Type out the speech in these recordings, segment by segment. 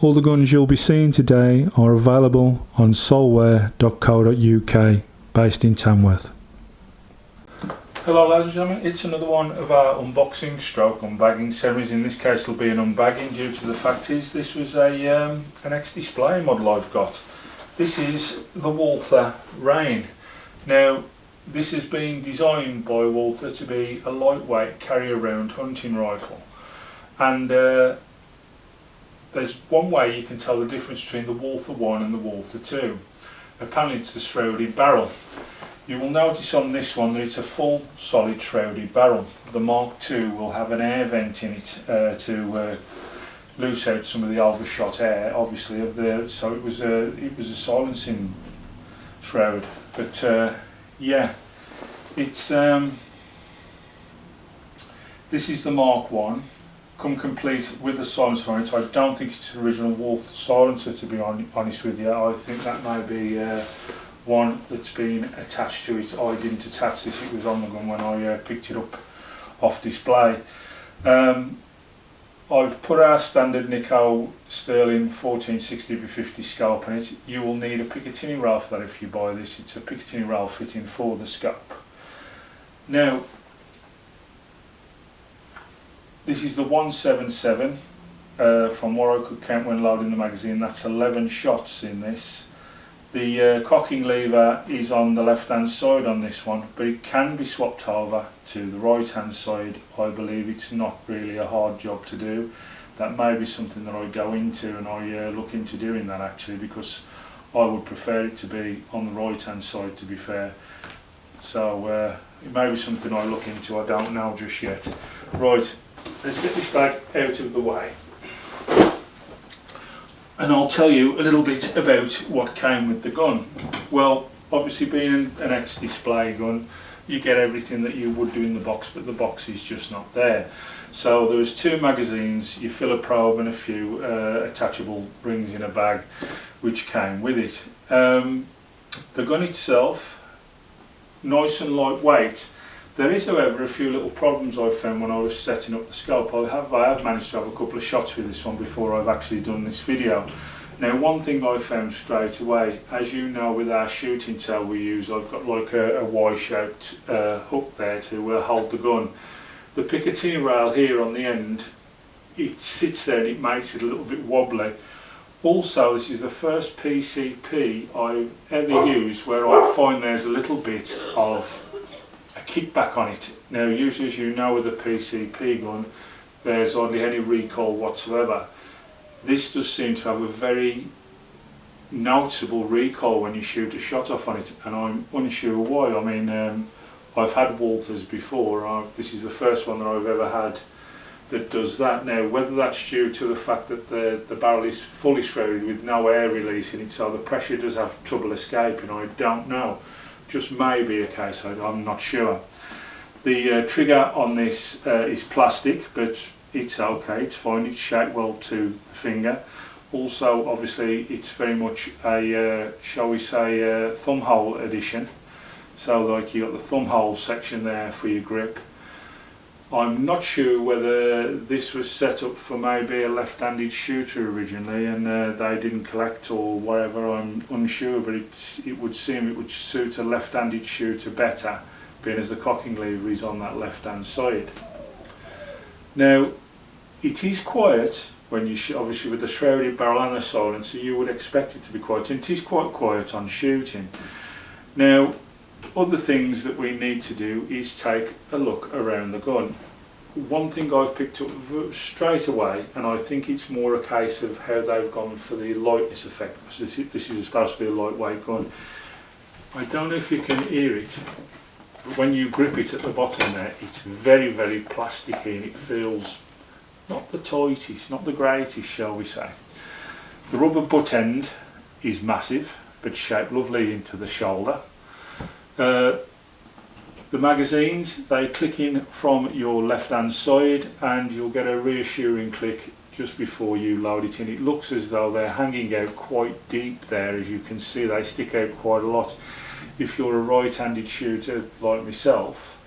All the guns you'll be seeing today are available on solware.co.uk, based in Tamworth. Hello ladies and gentlemen, it's another one of our unboxing stroke unbagging series. In this case it'll be an unbagging due to the fact is this was an X-Display model I've got. This is the Walther Rain. Now this has been designed by Walther to be a lightweight carry around hunting rifle, and there's one way you can tell the difference between the Walther 1 and the Walther 2. Apparently it's the shrouded barrel. You will notice on this one that it's a full solid shrouded barrel. The Mark II will have an air vent in it to loose out some of the overshot air, obviously, so it was a silencing shroud. But yeah, it's this is the Mark I, come complete with the silencer on it. I don't think it's the original Walther silencer, to be honest with you. I think that may be one that's been attached to it. I didn't attach this, it was on the gun when I picked it up off display. I've put our standard Nico Sterling 1460x50 scope on it. You will need a Picatinny rail for that if you buy this. It's a Picatinny rail fitting for the scope. Now, this is the 177 from what I could count when loading the magazine. That's 11 shots in this. The cocking lever is on the left hand side on this one, but it can be swapped over to the right hand side. I believe it's not really a hard job to do. That may be something that I go into and I look into doing that actually, because I would prefer it to be on the right hand side, to be fair. So it may be something I look into, I don't know just yet. Right, let's get this bag out of the way. And I'll tell you a little bit about what came with the gun. Well, obviously being an X-Display gun, you get everything that you would do in the box, but the box is just not there. So there was 2 magazines, you fill a probe and a few attachable rings in a bag, which came with it. The gun itself, nice and lightweight. There is, however, a few little problems I found when I was setting up the scope. I have managed to have a couple of shots with this one before I've actually done this video. Now, one thing I found straight away, as you know, with our shooting tail we use, I've got like a Y-shaped hook there to hold the gun. The Picatinny rail here on the end, it sits there and it makes it a little bit wobbly. Also, this is the first PCP I've ever used where I find there's a little bit of kickback on it. Now usually, as you know, with a PCP gun there's hardly any recoil whatsoever. This does seem to have a very noticeable recoil when you shoot a shot off on it, and I'm unsure why. I mean, I've had Walthers before, this is the first one that I've ever had that does that. Now whether that's due to the fact that the barrel is fully shrouded with no air release in it, so the pressure does have trouble escaping, I don't know. Just may be a case, I'm not sure. The trigger on this is plastic, but it's okay, it's fine, it's shaped well to the finger. Also, obviously, it's very much a, shall we say, thumb hole edition. So like you got the thumb hole section there for your grip. I'm not sure whether this was set up for maybe a left-handed shooter originally and they didn't collect or whatever, I'm unsure, but it would seem it would suit a left-handed shooter better, being as the cocking lever is on that left-hand side. Now, it is quiet when you shoot, obviously with the shrouded barrel and the silencer, you would expect it to be quiet, and it is quite quiet on shooting. Now, other things that we need to do is take a look around the gun. One thing I've picked up straight away, and I think it's more a case of how they've gone for the lightness effect, because this is supposed to be a lightweight gun. I don't know if you can hear it, but when you grip it at the bottom there, it's very, very plasticky and it feels not the tightest, not the greatest, shall we say. The rubber butt end is massive, but shaped lovely into the shoulder. The magazines, they click in from your left hand side and you'll get a reassuring click just before you load it in. It looks as though they're hanging out quite deep there, as you can see they stick out quite a lot. If you're a right-handed shooter like myself,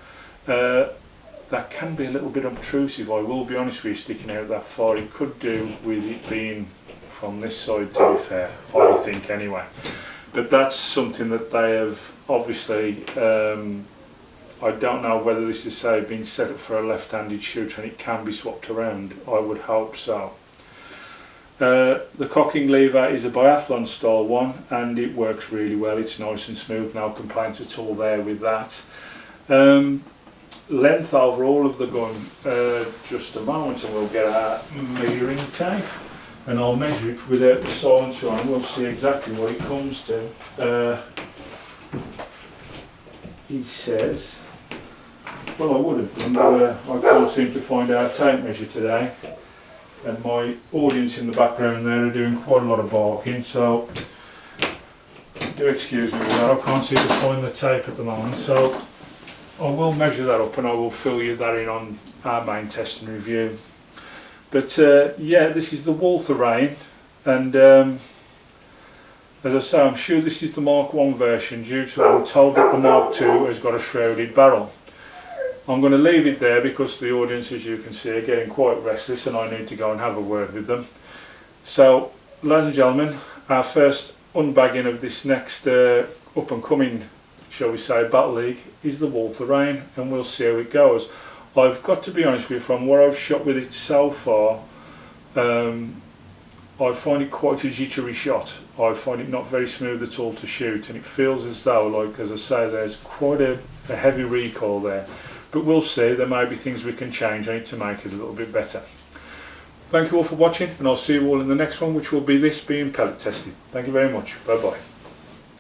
that can be a little bit obtrusive, I will be honest with you, sticking out that far. It could do with it being from this side, to be fair, I think anyway. But that's something that they have obviously, I don't know whether this is say been set up for a left-handed shooter and it can be swapped around. I would hope so. The cocking lever is a biathlon style one and it works really well. It's nice and smooth, no complaints at all there with that. Length overall of the gun, just a moment and we'll get our measuring tape and I'll measure it without the silencer on. We'll see exactly what it comes to. He says, well, I would have done, but I can't seem to find our tape measure today. And my audience in the background there are doing quite a lot of barking, so do excuse me with that. I can't seem to find the tape at the moment, so I will measure that up and I will fill you that in on our main test and review. But yeah, this is the Walther Rain, and as I say, I'm sure this is the Mark 1 version, due to I'm told that the Mark 2 has got a shrouded barrel. I'm going to leave it there because the audience, as you can see, are getting quite restless and I need to go and have a word with them. So, ladies and gentlemen, our first unbagging of this next up and coming, shall we say, Battle League is the Walther Rain, and we'll see how it goes. I've got to be honest with you, from what I've shot with it so far, I find it quite a jittery shot. I find it not very smooth at all to shoot, and it feels as though, like as I say, there's quite a heavy recoil there. But we'll see, there may be things we can change on it to make it a little bit better. Thank you all for watching, and I'll see you all in the next one, which will be this being pellet tested. Thank you very much. Bye bye.